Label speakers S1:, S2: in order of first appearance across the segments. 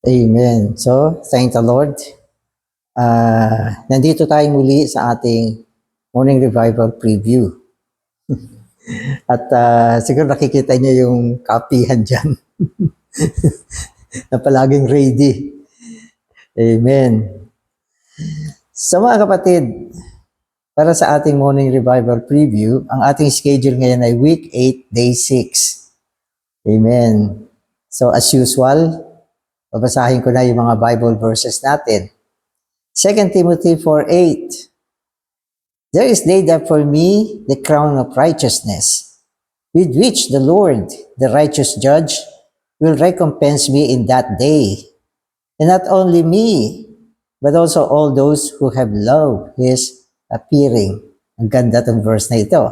S1: Amen. So, thank the Lord. Nandito tayo muli sa ating Morning Revival Preview. At siguro nakikita niyo yung kapihan dyan na palaging ready. Amen. So mga kapatid, para sa ating Morning Revival Preview, ang ating schedule ngayon ay Week 8, Day 6. Amen. So as usual, babasahin ko na yung mga Bible verses natin. 2 Timothy 4:8. There is laid up for me the crown of righteousness, with which the Lord, the righteous judge, will recompense me in that day. And not only me, but also all those who have loved His appearing. Ang ganda ng verse na ito.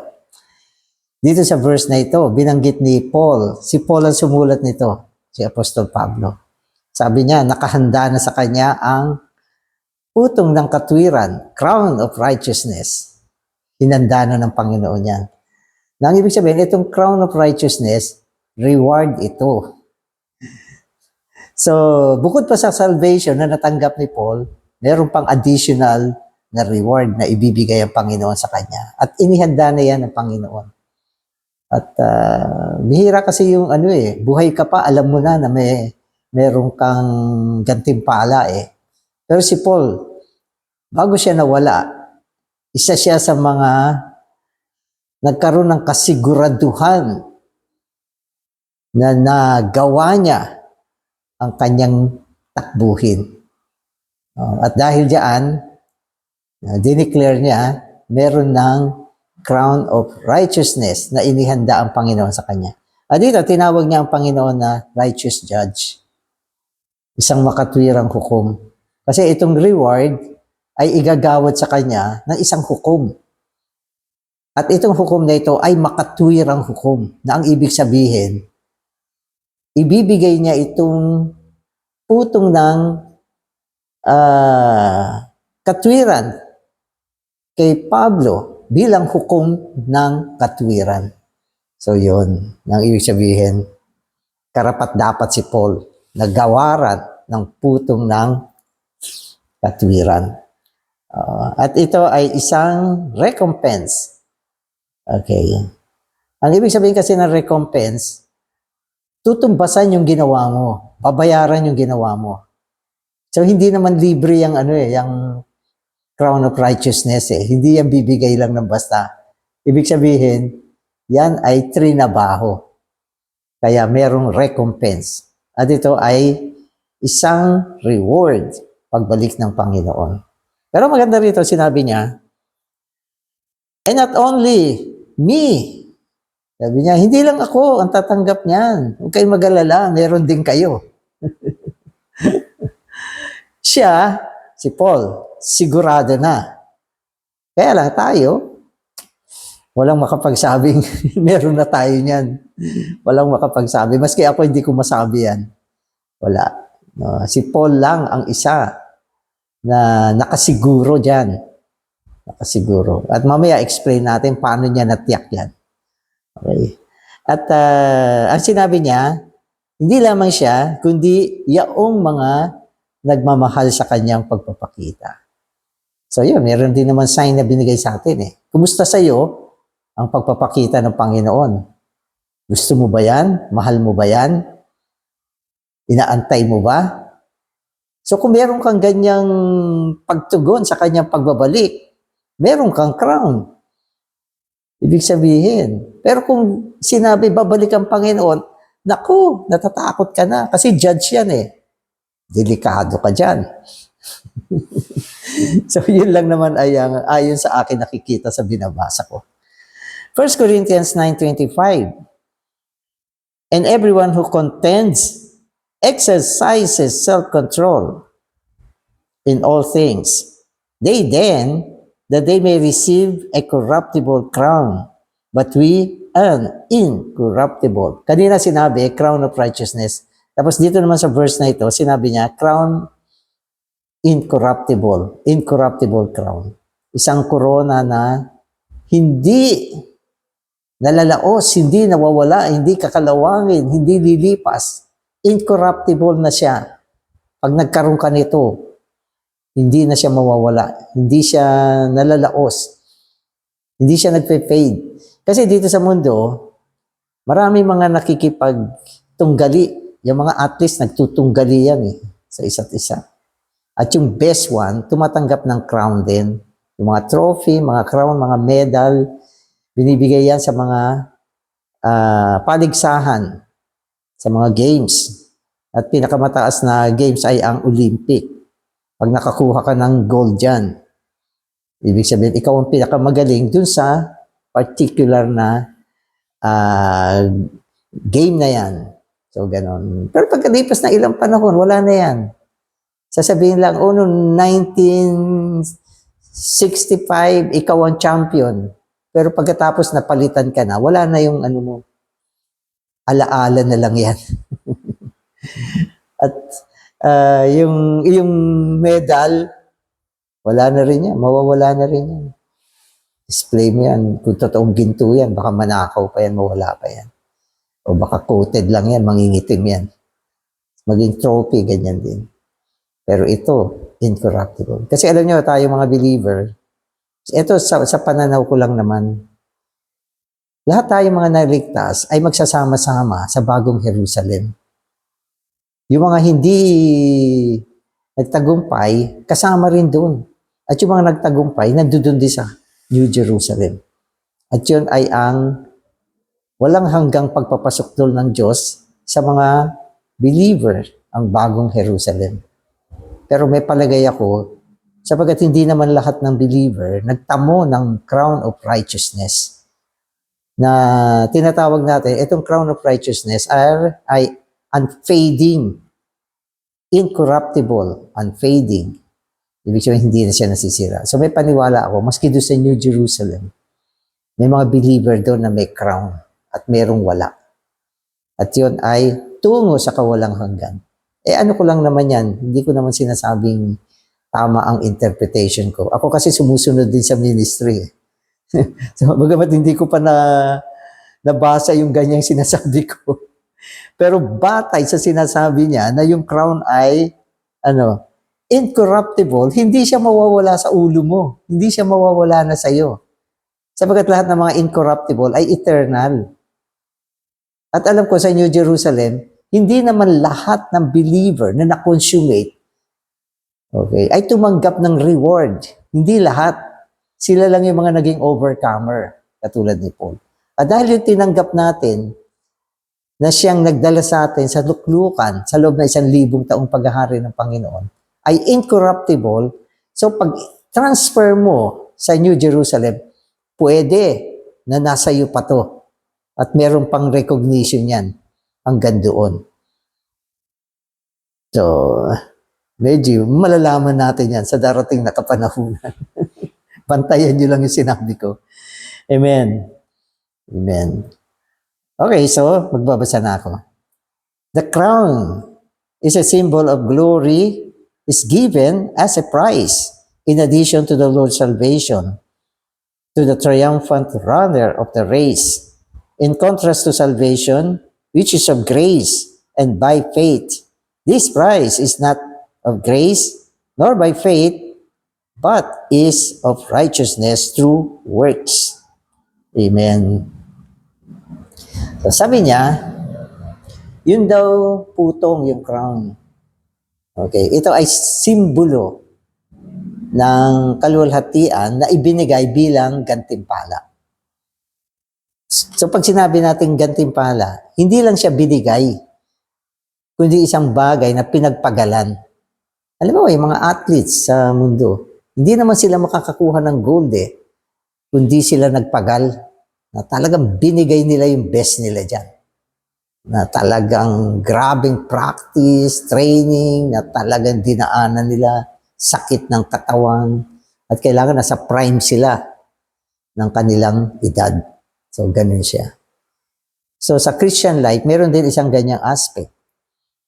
S1: Dito sa verse na ito, binanggit ni Paul. Si Paul ang sumulat nito, si Apostol Pablo. Sabi niya, nakahanda na sa kanya ang putong ng katwiran, crown of righteousness. Hinanda na ng Panginoon yan. Nang ibig sabihin, itong crown of righteousness, reward ito. So, bukod pa sa salvation na natanggap ni Paul, meron pang additional na reward na ibibigay ang Panginoon sa kanya. At inihanda na yan ng Panginoon. At bihira kasi yung buhay ka pa, alam mo na meron kang gantimpala eh. Pero si Paul, bago siya nawala, isa siya sa mga nagkaroon ng kasiguraduhan na nagawa niya ang kanyang takbuhin. At dahil diyan, dineclare niya, meron ng crown of righteousness na inihanda ang Panginoon sa kanya. At dito, tinawag niya ang Panginoon na righteous judge. Isang makatwirang hukom. Kasi itong reward ay igagawad sa kanya ng isang hukom. At itong hukom na ito ay makatwirang hukom, na ang ibig sabihin, ibibigay niya itong putong ng katwiran kay Pablo bilang hukom ng katwiran. So yun, ang ibig sabihin, karapat-dapat si Paul na gawaran ng putong ng katwiran. At ito ay isang recompense. Okay. Ang ibig sabihin kasi ng recompense, tutumbasan yung ginawa mo, babayaran yung ginawa mo. So hindi naman libre yung yung crown of righteousness eh. Hindi yan bibigay lang ng basta. Ibig sabihin, yan ay trinabaho. Kaya merong recompense. At ito ay isang reward pagbalik ng Panginoon. Pero maganda rito, sinabi niya, and not only me. Sabi niya, hindi lang ako ang tatanggap niyan. Huwag kayong mag-alala, meron din kayo. Siya, si Paul, sigurado na. Kaya lang tayo, walang makapagsabing meron na tayo niyan. Walang makapagsabi. Maski ako hindi ko masabi yan. Wala. No, si Paul lang ang isa na nakasiguro dyan. Nakasiguro. At mamaya explain natin paano niya natiyak yan. Okay. At ang sinabi niya, hindi lamang siya, kundi yaong mga nagmamahal sa kanyang pagpapakita. So yun, meron din naman sign na binigay sa atin eh. Kumusta sa iyo ang pagpapakita ng Panginoon? Gusto mo ba yan? Mahal mo ba yan? Inaantay mo ba? So kung meron kang ganyang pagtugon sa kanyang pagbabalik, meron kang crown. Ibig sabihin. Pero kung sinabi, babalik ang Panginoon, naku, natatakot ka na. Kasi judge yan eh. Delikado ka dyan. So yun lang naman ay ayon sa akin nakikita sa binabasa ko. 1 Corinthians 9:25. And everyone who contends exercises self-control in all things. They then, that they may receive a corruptible crown, but we an incorruptible. Kanina sinabi, crown of righteousness. Tapos dito naman sa verse na ito, sinabi niya, crown incorruptible. Incorruptible crown. Isang korona na hindi nalalaos, hindi nawawala, hindi kakalawangin, hindi lilipas. Incorruptible na siya. Pag nagkaroon ka nito, hindi na siya mawawala. Hindi siya nalalaos. Hindi siya nagpe-fade. Kasi dito sa mundo, marami mga nakikipagtunggali. Yung mga athletes, nagtutunggali yan sa isa't isa. At yung best one, tumatanggap ng crown din. Yung mga trophy, mga crown, mga medal, binibigay yan sa mga paligsahan, sa mga games. At pinakamataas na games ay ang Olympic. Pag nakakuha ka ng gold dyan, ibig sabihin, ikaw ang pinakamagaling dun sa particular na game na yan. So, ganon. Pero pagkalipas na ilang panahon, wala na yan. Sasabihin lang, noong 1965, ikaw ang champion. Pero pagkatapos napalitan ka na, wala na yung ano mo. Alaala na lang yan. At yung medal, wala na rin yan. Mawawala na rin yan. Display mo yan. Kung totoong ginto yan, baka manakaw pa yan, mawala pa yan. O baka coated lang yan, mangingitim yan. Maging trophy, ganyan din. Pero ito, incorruptible. Kasi alam nyo, tayo mga believer, ito sa pananaw ko lang naman, lahat tayo mga naligtas ay magsasama-sama sa bagong Jerusalem. Yung mga hindi nagtagumpay, kasama rin doon. At yung mga nagtagumpay, nandoon din sa New Jerusalem. At yun ay ang walang hanggang pagpapasok doon ng Diyos sa mga believer, ang bagong Jerusalem. Pero may palagay ako, sapagkat hindi naman lahat ng believer nagtamo ng crown of righteousness na tinatawag natin, itong crown of righteousness ay unfading, incorruptible, unfading. Ibig sabihin, hindi na siya nasisira. So may paniwala ako, maski doon sa New Jerusalem, may mga believer doon na may crown at merong wala. At yun ay tungo sa kawalang hanggan. Ano ko lang naman yan, hindi ko naman sinasabing tama ang interpretation ko. Ako kasi sumusunod din sa ministry. So, bagamat hindi ko pa nabasa yung ganyang sinasabi ko. Pero batay sa sinasabi niya na yung crown ay incorruptible, hindi siya mawawala sa ulo mo. Hindi siya mawawala na sa iyo. Sapagkat lahat ng mga incorruptible ay eternal. At alam ko sa New Jerusalem, hindi naman lahat ng believer na na-consummate, ay tumanggap ng reward. Hindi lahat. Sila lang yung mga naging overcomer, katulad ni Paul. At dahil yung tinanggap natin, na siyang nagdala sa atin sa luklukan, sa loob na 1,000 taong paghahari ng Panginoon, ay incorruptible. So pag transfer mo sa New Jerusalem, pwede na nasa iyo pa to. At meron pang recognition yan hanggang doon. So, medyo malalaman natin yan sa darating na kapanahunan. Bantayan nyo lang yung sinabi ko. Amen. Amen. Okay, so magbabasa na ako. The crown is a symbol of glory, is given as a prize in addition to the Lord's salvation, to the triumphant runner of the race. In contrast to salvation, which is of grace and by faith, this prize is not of grace nor by faith, but is of righteousness through works. Amen. So sabi niya, yun daw putong yung crown. Okay, ito ay simbolo ng kaluwalhatian na ibinigay bilang gantimpala. So pag sinabi natin gantimpala, hindi lang siya binigay, kundi isang bagay na pinagpagalan. Alam mo, yung mga athletes sa mundo, hindi naman sila makakakuha ng gold kundi sila nagpagal na talagang binigay nila yung best nila dyan. Na talagang grabing practice, training, na talagang dinaanan nila, sakit ng katawan, at kailangan nasa prime sila ng kanilang edad. So, ganun siya. So, sa Christian life, meron din isang ganyang aspect.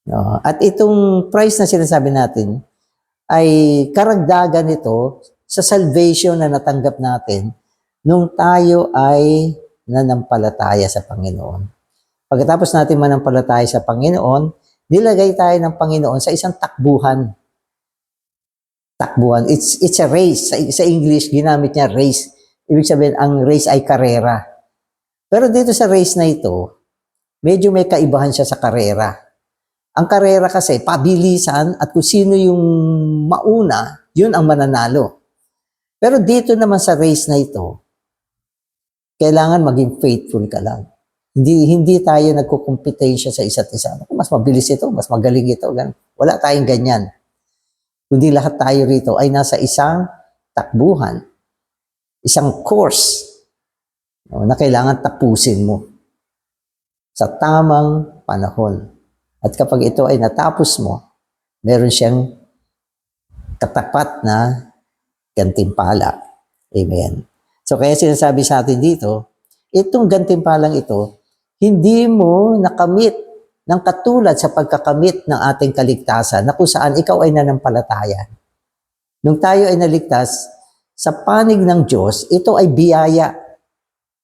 S1: No? At itong price na sinasabi natin ay karagdagan nito sa salvation na natanggap natin nung tayo ay nanampalataya sa Panginoon. Pagkatapos natin manampalataya sa Panginoon, Nilagay tayo ng Panginoon sa isang takbuhan. Takbuhan. It's a race. Sa English, ginamit niya race. Ibig sabihin, ang race ay karera. Pero dito sa race na ito, medyo may kaibahan siya sa karera. Ang karera kasi, pabilisan at kung sino yung mauna, yun ang mananalo. Pero dito naman sa race na ito, kailangan maging faithful ka lang. Hindi tayo nagkukumpetensya sa isa't isa. Mas mabilis ito, mas magaling ito. Ganun. Wala tayong ganyan. Kundi lahat tayo rito ay nasa isang takbuhan, isang course na kailangan tapusin mo sa tamang panahon. At kapag ito ay natapos mo, meron siyang katapat na gantimpala. Amen. So kaya sinasabi sa atin dito, itong gantimpalang ito, hindi mo nakamit ng katulad sa pagkakamit ng ating kaligtasan na kung saan ikaw ay nanampalataya. Nung tayo ay naligtas, sa panig ng Diyos, ito ay biyaya.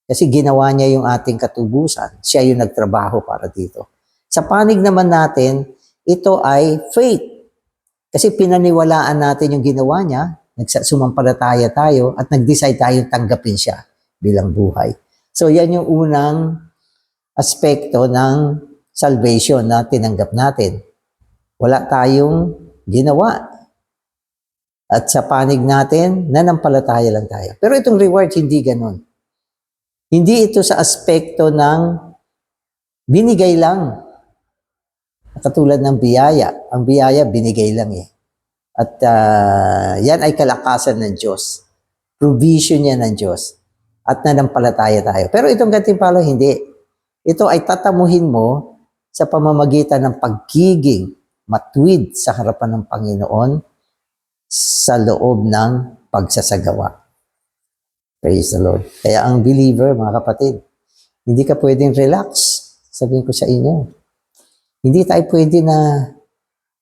S1: Kasi ginawa niya yung ating katubusan. Siya yung nagtrabaho para dito. Sa panig naman natin, ito ay faith. Kasi pinaniwalaan natin yung ginawa niya, sumampalataya tayo, at nag-decide tayong tanggapin siya bilang buhay. So yan yung unang aspekto ng salvation na tinanggap natin. Wala tayong ginawa. At sa panig natin, nanampalataya lang tayo. Pero itong reward, hindi ganun. Hindi ito sa aspekto ng binigay lang. Katulad ng biyaya. Ang biyaya, binigay lang eh. At yan ay kalakasan ng Diyos. Provision niya ng Diyos. At nanampalataya tayo. Pero itong gantimpala, hindi. Ito ay tatamuhin mo sa pamamagitan ng pagiging matuwid sa harapan ng Panginoon sa loob ng pagsasagawa. Praise the Lord. Kaya ang believer, mga kapatid, hindi ka pwedeng relax. Sabihin ko sa inyo. Hindi tayo pwede na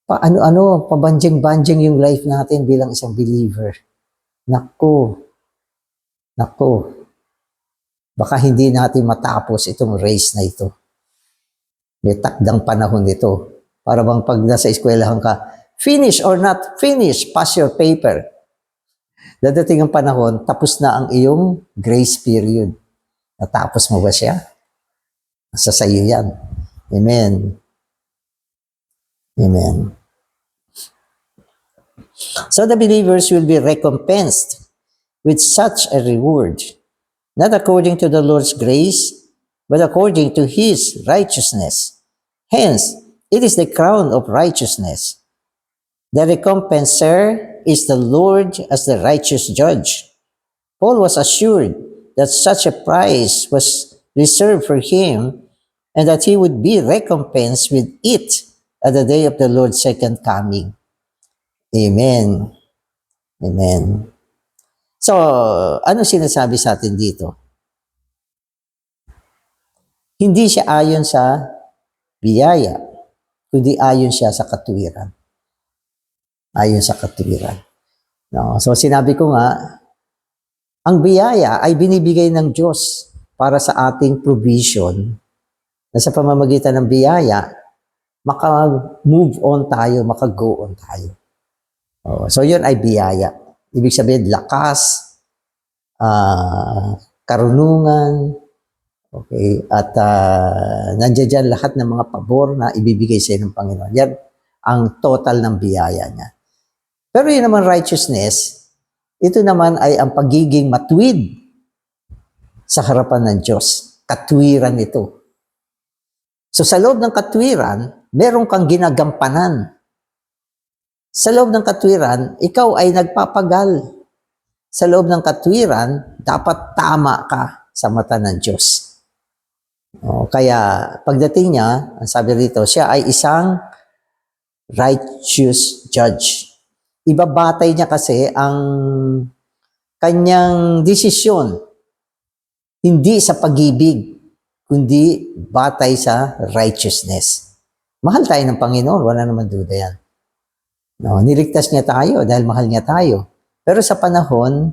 S1: pabanjing-banjing yung life natin bilang isang believer. Naku. Baka hindi natin matapos itong race na ito. May takdang panahon nito. Para bang pag nasa eskwelahan ka, finish or not finish, pass your paper. Dadating ang panahon, tapos na ang iyong grace period. Natapos mo ba siya? Nasa sayo yan. Amen. Amen. So the believers will be recompensed with such a reward, not according to the Lord's grace, but according to His righteousness. Hence, it is the crown of righteousness. The recompenser is the Lord as the righteous judge. Paul was assured that such a prize was reserved for him and that he would be recompensed with it at the day of the Lord's second coming. Amen. Amen. So, ano sinasabi sa atin dito? Hindi siya ayon sa biyaya, kundi ayon siya sa katuwiran. Ayon sa katuwiran. No? So, sinabi ko nga, ang biyaya ay binibigay ng Diyos para sa ating provision na sa pamamagitan ng biyaya, maka-move on tayo, maka-go on tayo. So, yun ay biyaya. Ibig sabihin, lakas, karunungan, okay, at nandiyan dyan lahat ng mga pabor na ibibigay sa ng Panginoon. Yan ang total ng biyaya niya. Pero yun naman righteousness, ito naman ay ang pagiging matuwid sa harapan ng Diyos. Katwiran ito. So sa loob ng katwiran, meron kang ginagampanan. Sa loob ng katwiran, ikaw ay nagpapagal. Sa loob ng katwiran, dapat tama ka sa mata ng Diyos. Kaya pagdating niya, ang sabi rito, siya ay isang righteous judge. Ibabatay niya kasi ang kanyang desisyon hindi sa pag-ibig, kundi batay sa righteousness. Mahal tayo ng Panginoon, wala naman duda yan. No, niligtas niya tayo dahil mahal niya tayo. Pero sa panahon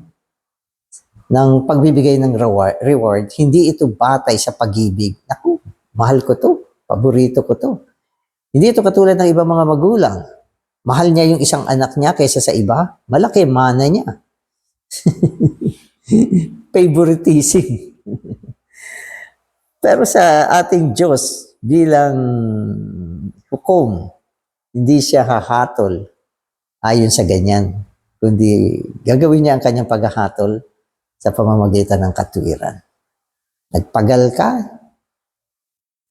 S1: ng pagbibigay ng reward, hindi ito batay sa pag-ibig. Naku, mahal ko to, paborito ko to. Hindi ito katulad ng ibang mga magulang. Mahal niya yung isang anak niya kaysa sa iba. Malaki mana niya. Favoritism. Pero sa ating Diyos, bilang hukom, hindi siya hahatol ayon sa ganyan. Kundi gagawin niya ang kanyang paghahatol sa pamamagitan ng katuwiran. Nagpagal ka,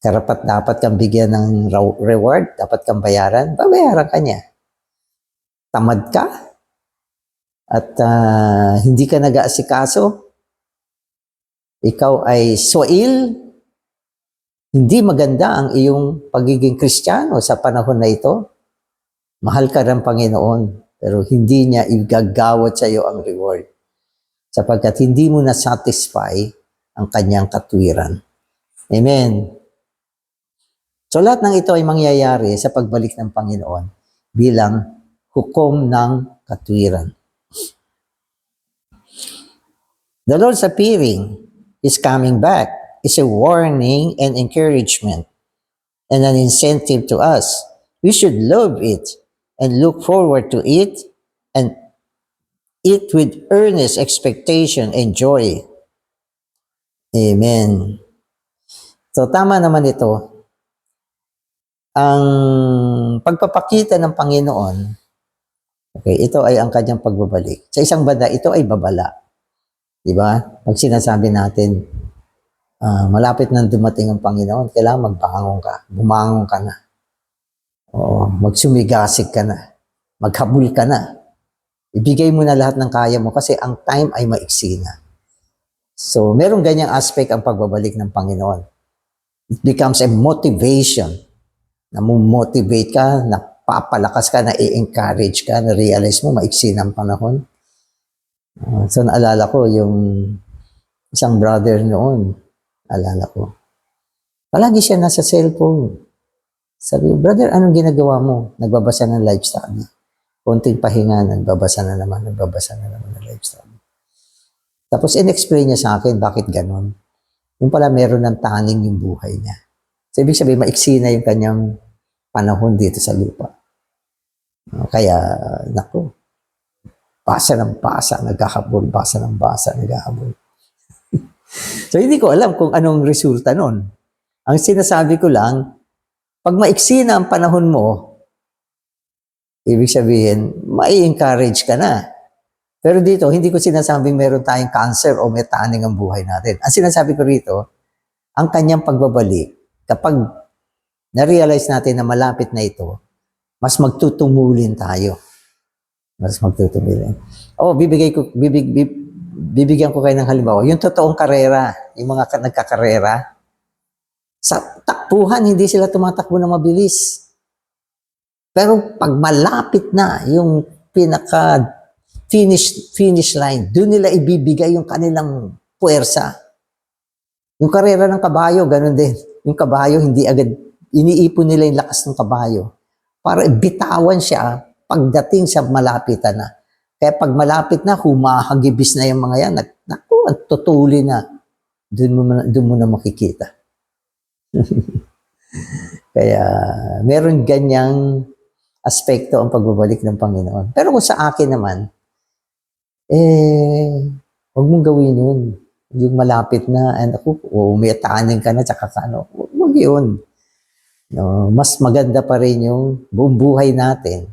S1: karapat dapat kang bigyan ng reward, dapat kang bayaran, babayaran ka niya. Tamad ka, at hindi ka nag-aasikaso, ikaw ay swail, hindi maganda ang iyong pagiging Kristiyano sa panahon na ito. Mahal ka ng Panginoon, pero hindi niya igagawad sa iyo ang reward sapagkat hindi mo na-satisfy ang kanyang katwiran. Amen. So lahat ng ito ay mangyayari sa pagbalik ng Panginoon bilang hukom ng katwiran. The Lord's appearing, His coming back, is a warning and encouragement and an incentive to us. We should love it and look forward to it and eat with earnest expectation and joy. Amen. So tama naman ito. Ang pagpapakita ng Panginoon, okay, ito ay ang kanyang pagbabalik. Sa isang banda, ito ay babala. Diba? Pag sinasabi natin, malapit nang dumating ang Panginoon, kailangan magbangon ka, bumangon ka na. Oo, magsumigasig ka na, maghabol ka na. Ibigay mo na lahat ng kaya mo kasi ang time ay maiksi na. So, merong ganyang aspect ang pagbabalik ng Panginoon. It becomes a motivation. Namomotivate ka, napapalakas ka, na-encourage ka, na-realize mo maiksi na ang panahon. So, naalala ko yung isang brother noon, alala ko. Palagi siya nasa cellphone. Sabi, brother, anong ginagawa mo? Nagbabasa ng live study. Konting pahinga, nagbabasa na naman ng live study. Tapos, in-explain niya sa akin bakit ganon. Yung pala, meron ng taning yung buhay niya. So, ibig sabihin, maiksi na yung kanyang panahon dito sa lupa. Kaya, naku, basa ng basa, naghahabol, basa ng basa, naghahabol. So, hindi ko alam kung anong resulta nun. Ang sinasabi ko lang, pag maiksi na ang panahon mo, ibig sabihin, mai-encourage ka na. Pero dito, hindi ko sinasabing meron tayong cancer o may taning ang buhay natin. Ang sinasabi ko rito, ang kanyang pagbabalik, kapag na-realize natin na malapit na ito, mas magtutumulin tayo. Mas magtutumulin. Bibigyan ko kayo ng halimbawa. Yung totoong karera, yung mga nagkakarera, sa takbuhan, hindi sila tumatakbo na mabilis. Pero pag malapit na yung finish line, doon nila ibibigay yung kanilang puwersa. Yung karera ng kabayo, ganun din. Yung kabayo, hindi agad, iniipon nila yung lakas ng kabayo para bitawan siya pagdating sa malapitan na. Kaya pag malapit na, humahagibis na yung mga yan. Naku, ang tutuli na. Doon mo na makikita. Kaya meron ganyang aspekto ang pagbabalik ng Panginoon. Pero kung sa akin naman, huwag mong gawin yun. Yung malapit na, may taning ka na, tsaka ka, huwag yun. No, mas maganda pa rin yung buong buhay natin.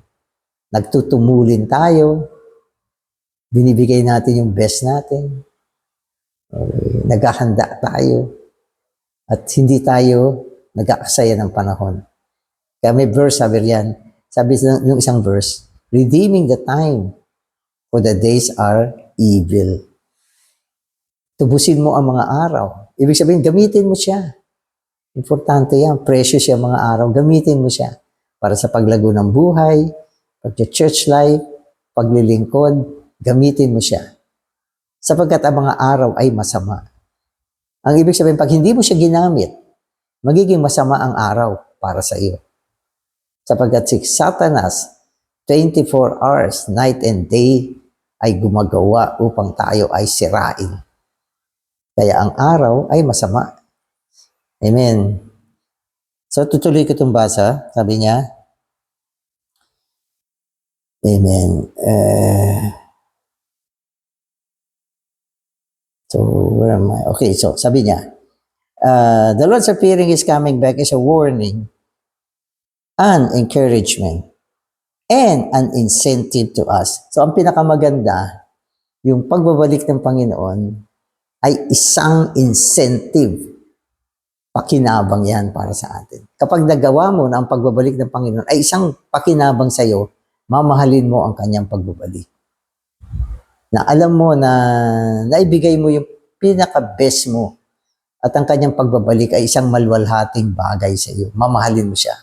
S1: Nagtutumulin tayo, binibigay natin yung best natin, naghahanda tayo, at hindi tayo nag-aaksaya ng panahon. Kaya may verse, sabi ng isang verse, redeeming the time, for the days are evil. Tubusin mo ang mga araw. Ibig sabihin, gamitin mo siya. Importante yan. Precious siya mga araw. Gamitin mo siya para sa paglago ng buhay, pag-church life, paglilingkod, gamitin mo siya. Sapagkat ang mga araw ay masama. Ang ibig sabihin, pag hindi mo siya ginamit, magiging masama ang araw para sa iyo. Sapagkat si Satanas, 24 hours, night and day, ay gumagawa upang tayo ay sirain. Kaya ang araw ay masama. Amen. So, tutuloy ko itong basa. Sabi niya, Amen. So, where am I? Okay, so sabi niya, the Lord's appearing is coming back is a warning, an encouragement, and an incentive to us. So, ang pinakamaganda, yung pagbabalik ng Panginoon ay isang incentive. Pakinabang yan para sa atin. Kapag nagawa mo na ang pagbabalik ng Panginoon ay isang pakinabang sa iyo, mamahalin mo ang kanyang pagbabalik. Na alam mo na naibigay mo yung pinaka-best mo at ang kanyang pagbabalik ay isang malwalhating bagay sa iyo. Mamahalin mo siya.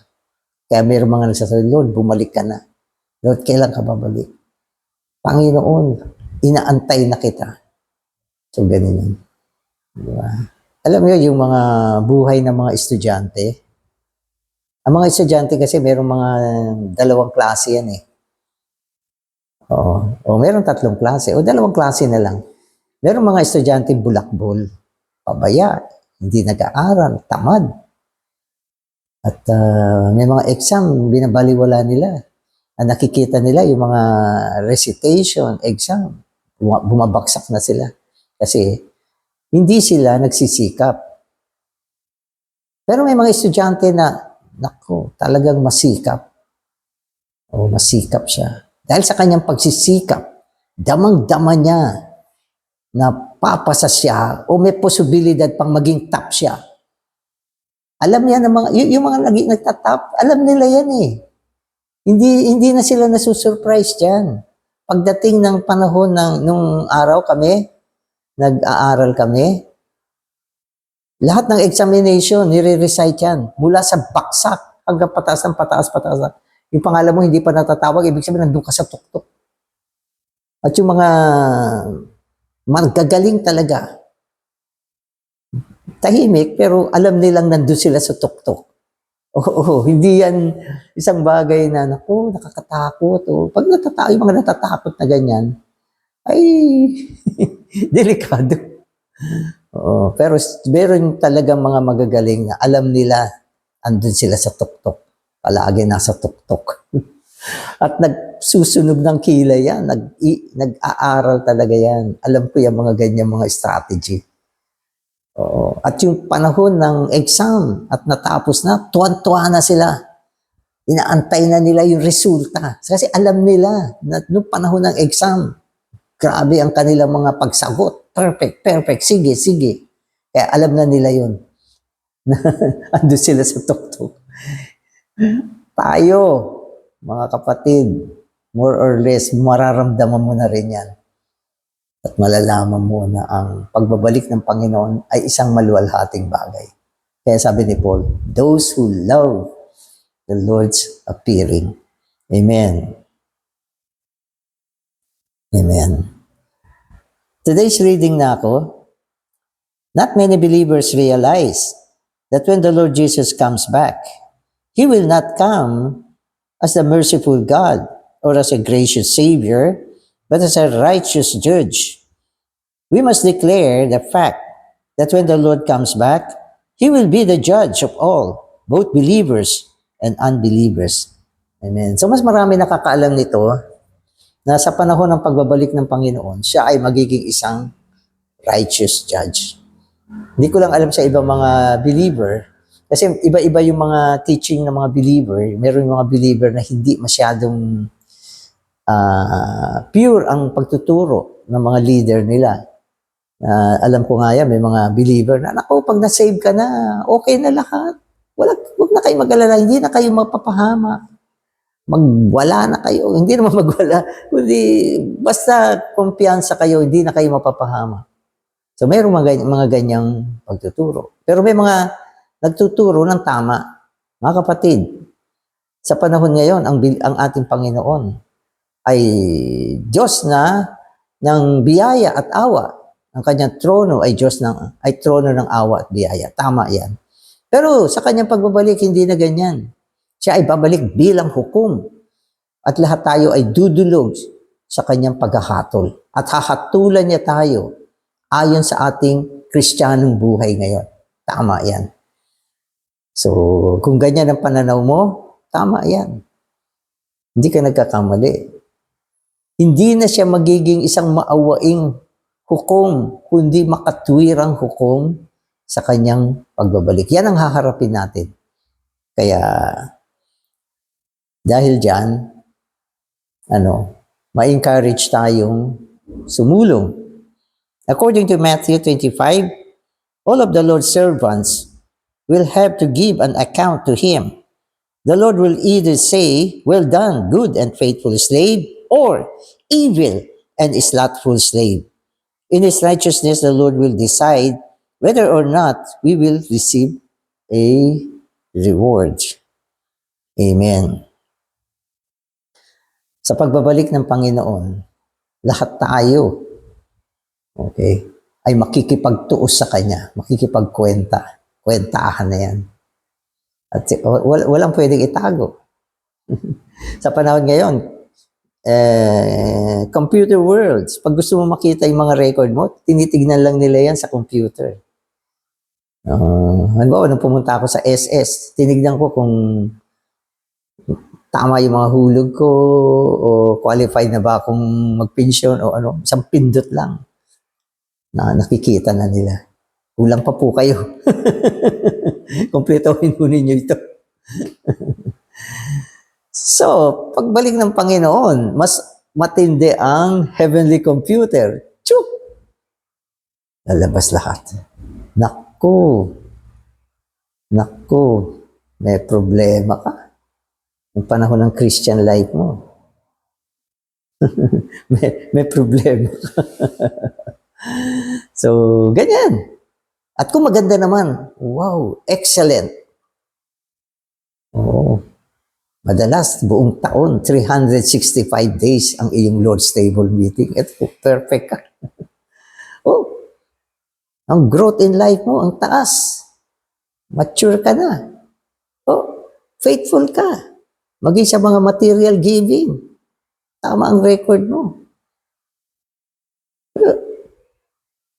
S1: Kaya mayroong mga nagsasabi, Lord, bumalik ka na. Lord, kailan ka babalik? Panginoon, inaantay na kita. So, ganun yun. Diba? Alam mo yung mga buhay ng mga estudyante. Ang mga estudyante kasi mayroong mga dalawang klase yan eh. O mayroong tatlong klase. O dalawang klase na lang. Mayroong mga estudyante bulakbol, pabaya, hindi nag-aaral, tamad. At may mga exam, binabaliwala nila. Nakikita nila yung mga recitation, exam, bumabaksak na sila. Kasi hindi sila nagsisikap. Pero may mga estudyante na, naku, talagang masikap. O masikap siya. Dahil sa kanyang pagsisikap, damang-dama niya na papasa siya o may posibilidad pang maging top siya. Alam niya na yung mga nagtatap, alam nila yan eh. Hindi na sila nasusurprise dyan. Pagdating ng panahon nung araw kami, nag-aaral kami, lahat ng examination, nire-recite yan. Mula sa baksak hanggang pataas ng pataas. Yung pangalan mo hindi pa natatawag, ibig sabihin nandun ka sa tuktok. At yung mga magagaling talaga, tahimik, pero alam nilang nandun sila sa tuktok. Hindi yan isang bagay na, naku, nakakatakot. Pag yung mga natatakot na ganyan, ay delikado. Pero meron talagang mga magagaling na alam nila andun sila sa tuktok. Palagi nasa tuktok. At nagsusunog ng kilay yan. Nag-aaral talaga yan. Alam ko yung mga ganyan mga strategy. At yung panahon ng exam at natapos na, tuwan-tuwa na sila. Inaantay na nila yung resulta. Kasi alam nila na noong panahon ng exam, grabe ang kanilang mga pagsagot. Perfect. Sige. Kaya alam na nila yun. Ando sila sa tuktok. Tayo, mga kapatid, more or less, mararamdaman mo na rin yan. At malalaman mo na ang pagbabalik ng Panginoon ay isang maluwalhating bagay. Kaya sabi ni Paul, those who love the Lord's appearing. Amen. Amen. Today's reading na ako, not many believers realize that when the Lord Jesus comes back, He will not come as the merciful God or as a gracious Savior, but as a righteous judge. We must declare the fact that when the Lord comes back, He will be the judge of all, both believers and unbelievers. Amen. So mas marami nakakaalam nito na sa panahon ng pagbabalik ng Panginoon, siya ay magiging isang righteous judge. Hindi ko lang alam sa ibang mga believer, kasi iba-iba yung mga teaching ng mga believer. Meron yung mga believer na hindi masyadong pure ang pagtuturo ng mga leader nila. Alam ko nga yan, may mga believer na, naku, pag na-save ka na, okay na lahat. Huwag na kayo mag-alala, hindi na kayo mapapahama. Magwala na kayo, hindi naman magwala, kundi basta kumpiyansa kayo, hindi na kayo mapapahama. So mayroong mga ganyang pagtuturo. Pero may mga nagtuturo ng tama. Mga kapatid, sa panahon ngayon, ang ating Panginoon ay Diyos na ng biyaya at awa. Ang kanyang trono ay trono ng awa at biyaya. Tama yan. Pero sa kanyang pagbabalik, hindi na ganyan. Siya ay babalik bilang hukom. At lahat tayo ay dudulog sa kanyang paghahatol. At hahatulan niya tayo ayon sa ating Kristiyanong buhay ngayon. Tama yan. So, kung ganyan ang pananaw mo, tama yan. Hindi ka nagkakamali. Hindi na siya magiging isang maawaing hukom, kundi makatwirang hukom sa kanyang pagbabalik. Yan ang haharapin natin. Kaya, dahil dyan, ma-encourage tayong sumulong. According to Matthew 25, all of the Lord's servants will have to give an account to Him. The Lord will either say, "Well done, good and faithful slave," or "Evil and slothful slave." In His righteousness, the Lord will decide whether or not we will receive a reward. Amen. Sa pagbabalik ng Panginoon, lahat tayo, okay, ay makikipagtuos sa Kanya, makikipagkwenta. Kwentahan na yan. At walang pwedeng itago. Sa panahon ngayon, computer worlds, pag gusto mo makita yung mga record mo, tinitignan lang nila yan sa computer. Halimbawa, nung pumunta ako sa SS, tinignan ko kung tama yung mga hulog ko o qualified na ba akong magpensyon o ano, isang pindot lang na nakikita na nila. Kulang pa po kayo. Kompletohin po ninyo ito. So, pagbalik ng Panginoon, mas matindi ang heavenly computer. Tchuk! Lalabas lahat. Naku, may problema ka. Yung panahon ng Christian life mo. may problema ka. So, ganyan. At kung maganda naman, wow, excellent. Oo. Madalas, buong taon, 365 days ang iyong Lord's Table meeting. Ito, perfect ka. Oh, ang growth in life mo, ang taas. Mature ka na. Oh, faithful ka. Maging sa mga material giving. Tama ang record mo.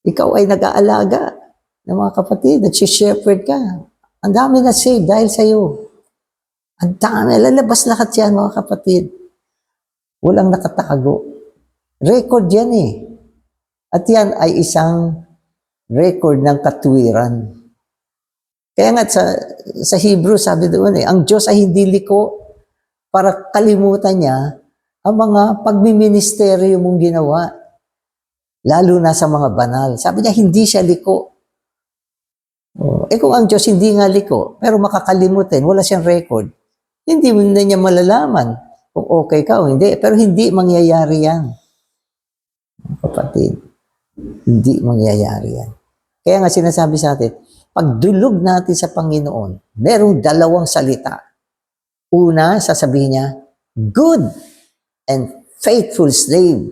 S1: Ikaw ay nag-aalaga ng mga kapatid, nag-shepherd ka. Ang dami na save dahil sa'yo. Ang dami, lalabas lahat yan mga kapatid. Walang nakatago. Record yan eh. At yan ay isang record ng katwiran. Kaya nga sa Hebrew sabi doon ang Diyos ay hindi liko para kalimutan niya ang mga pagmiministeryo mong ginawa. Lalo na sa mga banal. Sabi niya, hindi siya liko. Kung ang Diyos hindi nga liko, pero makakalimutin, wala siyang record, hindi mo na niya malalaman kung okay ka o hindi. Pero hindi mangyayari yan. Kapatid, hindi mangyayari yan. Kaya nga sinasabi sa atin, pagdulog natin sa Panginoon, merong dalawang salita. Una, sasabihin niya, good and faithful slave.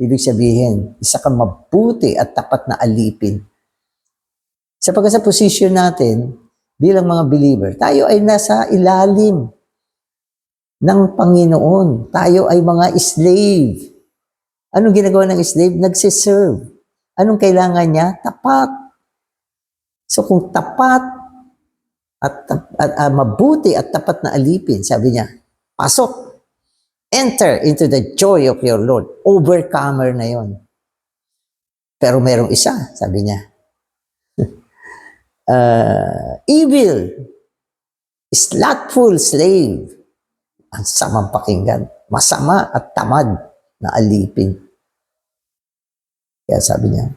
S1: Ibig sabihin, isa kang mabuti at tapat na alipin. Sapagkat sa posisyon natin, bilang mga believer, tayo ay nasa ilalim ng Panginoon. Tayo ay mga slave. Anong ginagawa ng slave? Nagsiserve. Anong kailangan niya? Tapat. So kung tapat at mabuti at tapat na alipin, sabi niya, pasok. Enter into the joy of your Lord. Overcomer na yon. Pero merong isa, sabi niya, evil, slothful slave. Ang samang pakinggan. Masama at tamad na alipin. Kaya sabi niya,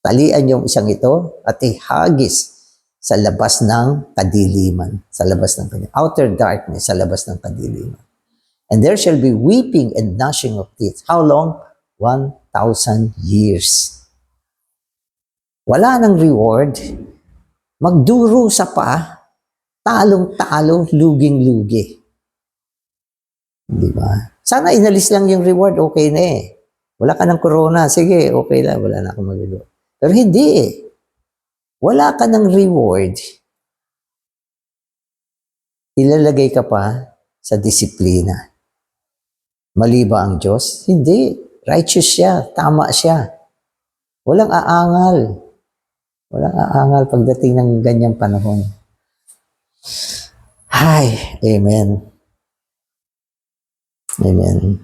S1: talian yung isang ito at ihagis sa labas ng kadiliman. Sa labas ng kadiliman. Outer darkness, sa labas ng kadiliman. And there shall be weeping and gnashing of teeth. How long? 1,000 years. Wala nang reward. Magduro sa pa, talong-talo, luging-lugi. Di ba? Sana inalis lang yung reward, okay na eh. Wala ka ng corona, sige, okay lang, wala na akong magagawa. Pero hindi eh. Wala ka ng reward. Ilalagay ka pa sa disiplina. Mali ba ang Diyos? Hindi. Righteous siya. Tama siya. Walang aangal. Walang aangal pagdating ng ganyang panahon. Hi, amen. Amen.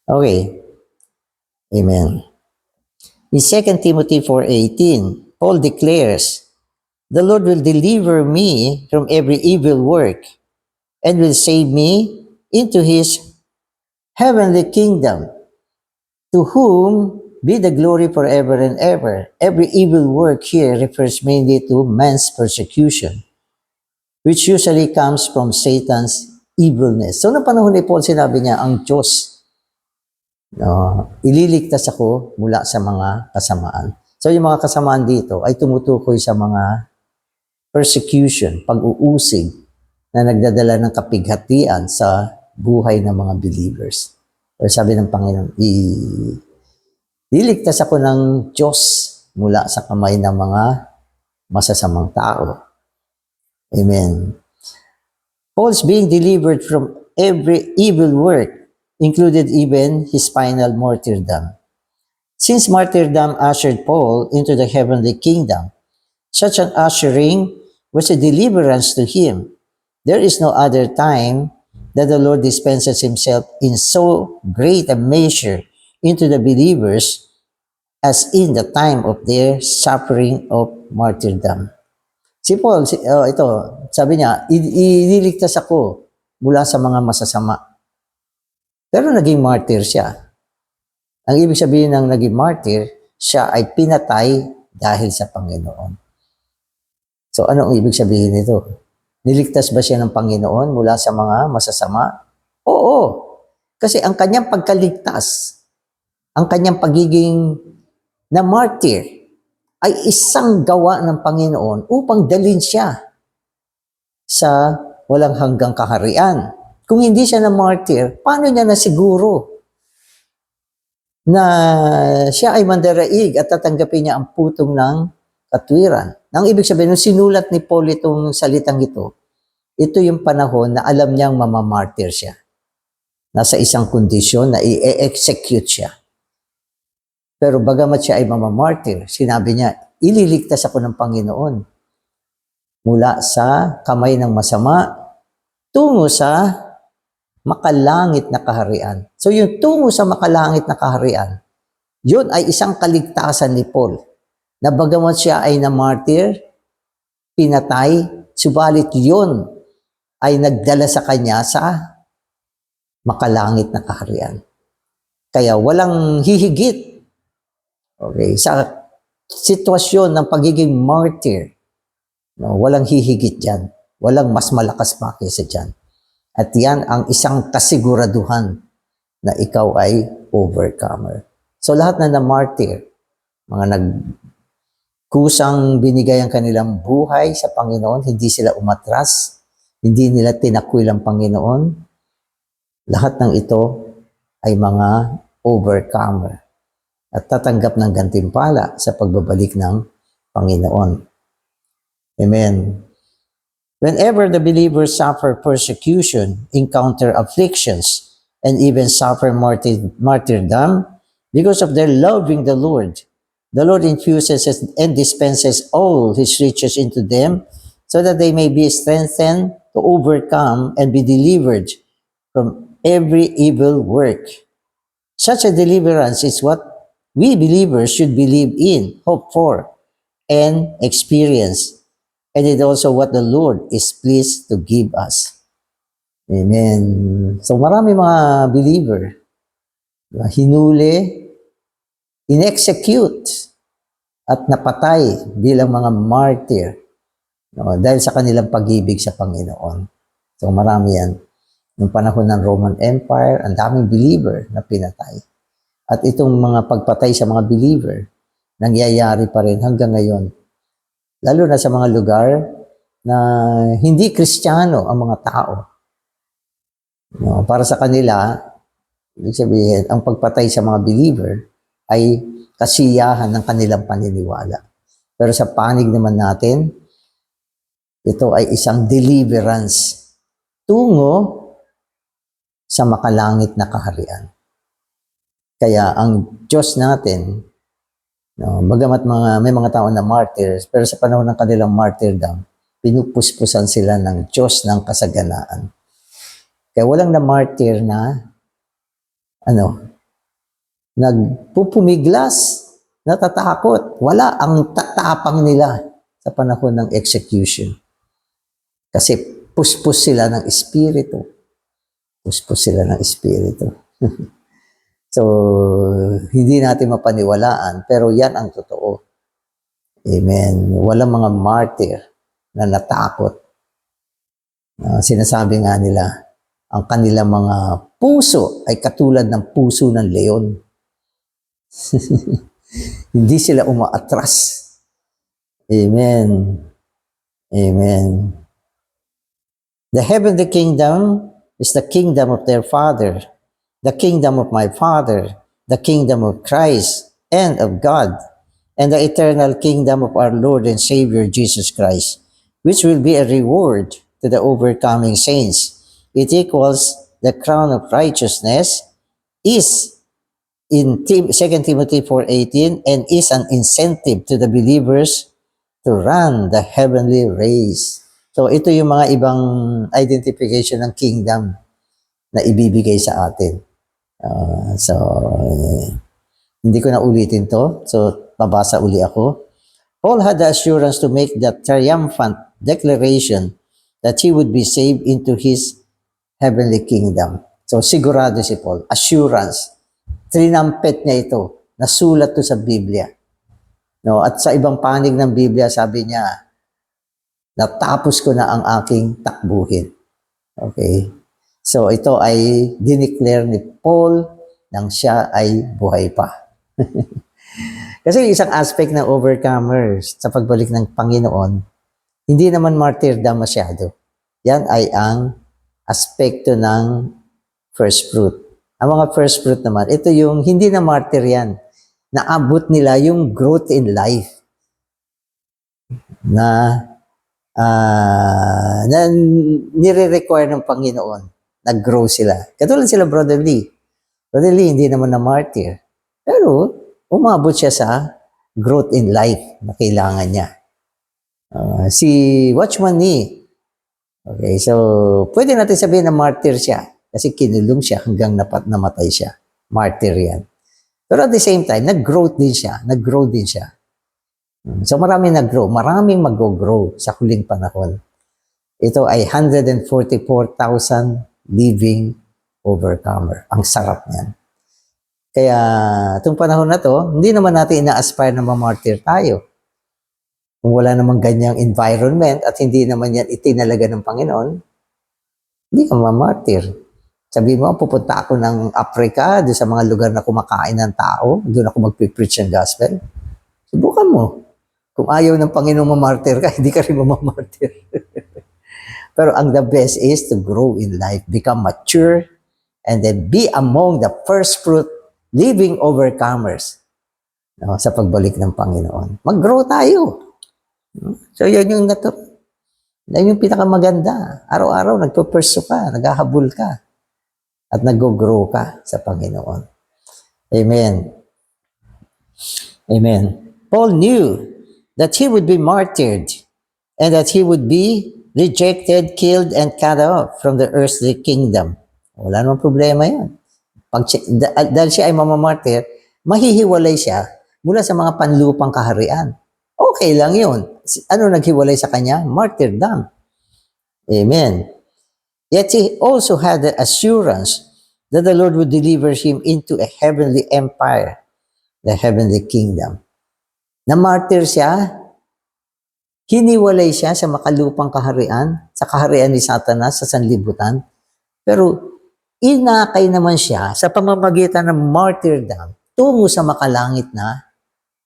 S1: Okay, amen. In 2 Timothy 4:18, Paul declares, "The Lord will deliver me from every evil work and will save me into his heavenly kingdom, to whom be the glory forever and ever." Every evil work here refers mainly to man's persecution, which usually comes from Satan's evilness. So, noong panahon ni Paul, sinabi niya, ang Diyos, ililigtas ako mula sa mga kasamaan. So, yung mga kasamaan dito ay tumutukoy sa mga persecution, pag-uusig na nagdadala ng kapighatian sa buhay ng mga believers. O sabi ng Panginoon, ililigtas ako ng Diyos mula sa kamay ng mga masasamang tao. Amen. Paul's being delivered from every evil work, included even his final martyrdom. Since martyrdom ushered Paul into the heavenly kingdom, such an ushering was a deliverance to him. There is no other time that the Lord dispenses himself in so great a measure into the believers as in the time of their suffering of martyrdom. Si Paul, ito, sabi niya, ililigtas ako mula sa mga masasama. Pero naging martyr siya. Ang ibig sabihin ng naging martyr, siya ay pinatay dahil sa Panginoon. So ano ang ibig sabihin nito? Niligtas ba siya ng Panginoon mula sa mga masasama? Oo. Kasi ang kanyang pagkaligtas, ang kanyang pagiging na martyr, ay isang gawa ng Panginoon upang dalhin siya sa walang hanggang kaharian. Kung hindi siya na martyr, paano niya nasiguro na siya ay mandaraig at tatanggapin niya ang putong ng katwiran? Ang ibig sabihin, nung sinulat ni Paul itong salitang ito yung panahon na alam niyang mamamartyr siya. Nasa isang kondisyon na i-execute siya. Pero bagamat siya ay mamamartyr, sinabi niya, ililigtas ako ng Panginoon mula sa kamay ng masama tungo sa makalangit na kaharian. So yung tungo sa makalangit na kaharian, yun ay isang kaligtasan ni Paul. Na bagamat siya ay na-martyr, pinatay, subalit yun ay nagdala sa kanya sa makalangit na kaharian. Kaya walang hihigit. Okay, sa sitwasyon ng pagiging martyr, no, walang hihigit dyan. Walang mas malakas pa kaysa dyan. At yan ang isang kasiguraduhan na ikaw ay overcomer. So lahat na na-martyr, mga nagkusang binigay ang kanilang buhay sa Panginoon, hindi sila umatras, hindi nila tinakwil ang Panginoon, lahat ng ito ay mga overcomer at tatanggap ng gantimpala sa pagbabalik ng Panginoon. Amen. Whenever the believers suffer persecution, encounter afflictions, and even suffer martyrdom because of their loving the Lord infuses and dispenses all His riches into them so that they may be strengthened to overcome and be delivered from every evil work. Such a deliverance is what we believers should believe in, hope for, and experience. And it is also what the Lord is pleased to give us. Amen. So marami mga believer hinuli, in-execute, at napatay bilang mga martyr, no, dahil sa kanilang pag-ibig sa Panginoon. So marami yan. Noong panahon ng Roman Empire, ang daming believer na pinatay. At itong mga pagpatay sa mga believer, nangyayari pa rin hanggang ngayon. Lalo na sa mga lugar na hindi Kristiyano ang mga tao. No, para sa kanila, ibig sabihin, ang pagpatay sa mga believer ay kasiyahan ng kanilang paniniwala. Pero sa panig naman natin, ito ay isang deliverance tungo sa makalangit na kaharian. Kaya ang Diyos natin, no, bagamat may mga tao na martyrs, pero sa panahon ng kanilang martyrdom, pinupuspusan sila ng Diyos ng kasaganaan. Kaya walang na martyr na nagpupumiglas, natatakot. Wala, ang tatapang nila sa panahon ng execution. Kasi puspos sila ng espiritu. Puspos sila ng espiritu. So, hindi natin mapaniwalaan, pero yan ang totoo. Amen. Walang mga martyr na natakot. Sinasabi nga nila, ang kanilang mga puso ay katulad ng puso ng leon. Hindi sila umaatras. Amen. Amen. The heavenly kingdom is the kingdom of their Father, the kingdom of my Father, the kingdom of Christ and of God, and the eternal kingdom of our Lord and Savior Jesus Christ, which will be a reward to the overcoming saints. It equals the crown of righteousness, is in 2 Timothy 4:18, and is an incentive to the believers to run the heavenly race. So ito yung mga ibang identification ng kingdom na ibibigay sa atin. Hindi ko na ulitin to. So babasa uli ako. Paul had the assurance to make that triumphant declaration that he would be saved into his heavenly kingdom. So sigurado si Paul. Assurance. Trinampet niya ito. Nasulat to sa Biblia. No, at sa ibang panig ng Biblia, sabi niya, natapos ko na ang aking takbuhin. Okay? So ito ay dineclare ni Paul nang siya ay buhay pa. Kasi isang aspect ng overcomers sa pagbalik ng Panginoon, hindi naman martyrdom masyado. Yan ay ang aspekto ng first fruit. Ang mga first fruit naman, ito yung hindi na martyr yan. Naabot nila yung growth in life na nire-require ng Panginoon. Nag-grow sila. Katulad sila Brother Lee. Brother Lee, hindi naman na martyr. Pero, umabot siya sa growth in life na kailangan niya. Si Watchman Nee, okay, so, pwede natin sabihin na martyr siya. Kasi kinulong siya hanggang namatay siya. Martyr yan. Pero at the same time, nag-grow din siya. Nag-grow din siya. So maraming nag-grow. Maraming mag-grow sa huling panahon. Ito ay 144,000 living overcomer. Ang sarap niyan. Kaya itong panahon na to, hindi naman natin ina-aspire na ma-martyr tayo. Kung wala namang ganyang environment at hindi naman yan itinalaga ng Panginoon, hindi ka ma-martyr. Sabihin mo, pupunta ako ng Africa, doon sa mga lugar na kumakain ng tao, doon ako mag-preach ng gospel. Subukan mo. Kung ayaw ng Panginoong mamartir ka, hindi ka rin mamamartir. Pero ang the best is to grow in life, become mature, and then be among the first fruit, living overcomers sa pagbalik ng Panginoon. Mag-grow tayo. So yun yung yan yung pinakamaganda. Araw-araw nagpo-pursue ka, naghahabol ka. At nag-grow ka sa Panginoon. Amen. Amen. Paul knew that he would be martyred and that he would be rejected, killed, and cut off from the earthly kingdom. Wala namang problema yan. Dahil siya ay mamamartir, mahihiwalay siya mula sa mga panlupang kaharian. Okay lang yun. Ano naghiwalay sa kanya? Martyrdom. Amen. Yet he also had the assurance that the Lord would deliver him into a heavenly empire, the heavenly kingdom. Na-martyr siya, hiniwalay siya sa makalupang kaharian, sa kaharian ni Satanas, sa sanlibutan, pero inakay naman siya sa pamamagitan ng martyrdom tungo sa makalangit na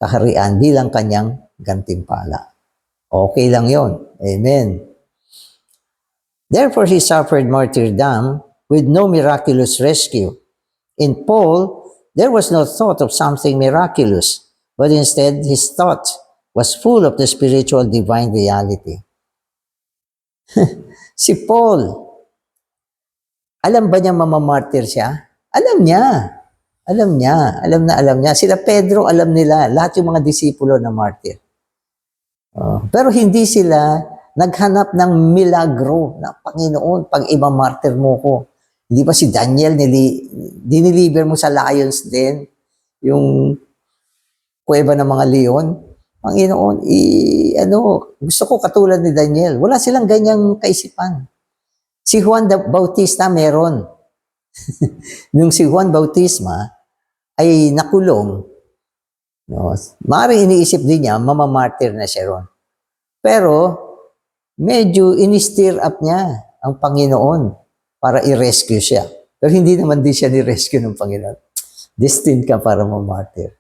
S1: kaharian bilang kanyang gantimpala. Okay lang yon. Amen. Therefore, he suffered martyrdom with no miraculous rescue. In Paul, there was no thought of something miraculous, but instead, his thought was full of the spiritual divine reality. Si Paul, alam ba niya mamamartir siya? Alam niya. Alam niya. Alam niya. Sila Pedro, alam nila. Lahat yung mga disipulo na martir. Pero hindi sila naghanap ng milagro na Panginoon, pag imamartir mo ko. Hindi ba si Daniel, diniliver mo sa lions din, yung kuweba ng mga leon? Panginoon, gusto ko katulad ni Daniel. Wala silang ganyang kaisipan. Si Juan Bautista meron. Nung si Juan Bautista ay nakulong, no, maaaring iniisip din niya, mamamartir na siya ron. Pero, medyo in-stir up niya ang Panginoon para i-rescue siya. Pero hindi naman din siya ni-rescue ng Panginoon. Destined ka para mamartir.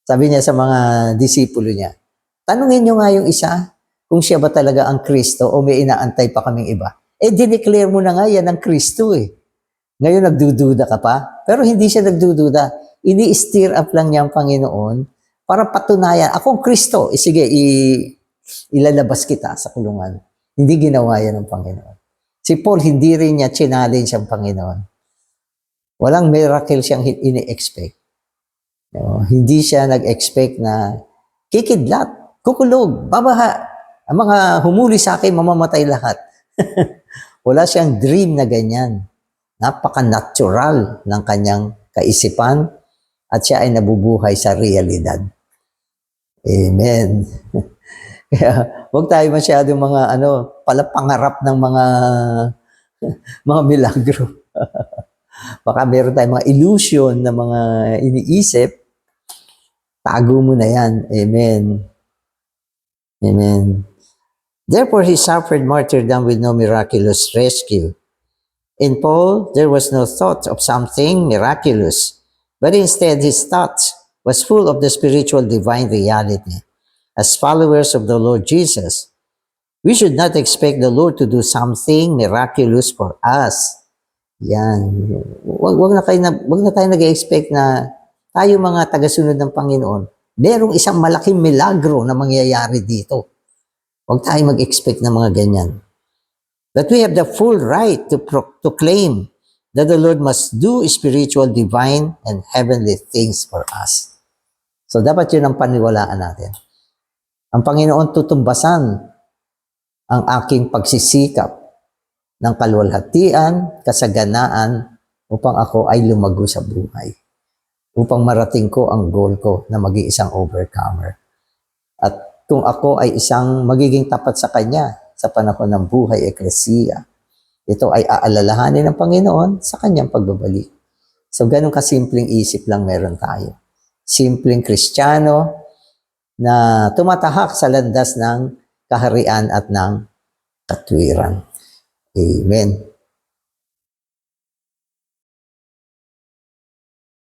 S1: Sabi niya sa mga disipulo niya, tanungin niyo nga yung isa kung siya ba talaga ang Kristo o may inaantay pa kaming iba. Dineclare mo na nga yan ang Kristo eh. Ngayon nagdududa ka pa, pero hindi siya nagdududa. Ini-stir up lang niya ang Panginoon para patunayan, akong Kristo, sige, ilalabas kita sa kulungan. Hindi ginawa yan ng Panginoon. Si Paul, hindi rin niya challenge ang Panginoon. Walang miracle siyang ini-expect. No, hindi siya nag-expect na kikidlat, kukulog, babaha, ang mga humuli sa akin, mamamatay lahat. Wala siyang dream na ganyan. Napaka-natural ng kanyang kaisipan at siya ay nabubuhay sa realidad. Amen. Kaya huwag tayo masyadong mga palapangarap ng mga milagro. Baka meron tayong mga illusion na mga iniisip, tago mo na yan. Amen. Amen. Therefore, he suffered martyrdom with no miraculous rescue. In Paul, there was no thought of something miraculous, but instead his thought was full of the spiritual divine reality. As followers of the Lord Jesus, we should not expect the Lord to do something miraculous for us. Yan. Wag na tayo nag-expect na tayo mga tagasunod ng Panginoon, merong isang malaking milagro na mangyayari dito. Wag tayo mag-expect ng mga ganyan. But we have the full right to claim that the Lord must do spiritual, divine, and heavenly things for us. So dapat yun ang paniwalaan natin. Ang Panginoon tutumbasan ang aking pagsisikap ng kaluwalhatian, kasaganaan, upang ako ay lumago sa buhay. Upang marating ko ang goal ko na maging isang overcomer. At kung ako ay isang magiging tapat sa Kanya sa panahon ng buhay eklesiya, ito ay aalalahanin ng Panginoon sa Kanyang pagbabalik. So, ganun kasimpleng isip lang meron tayo. Simpleng Kristiyano na tumatahak sa landas ng kaharian at ng katwiran. Amen.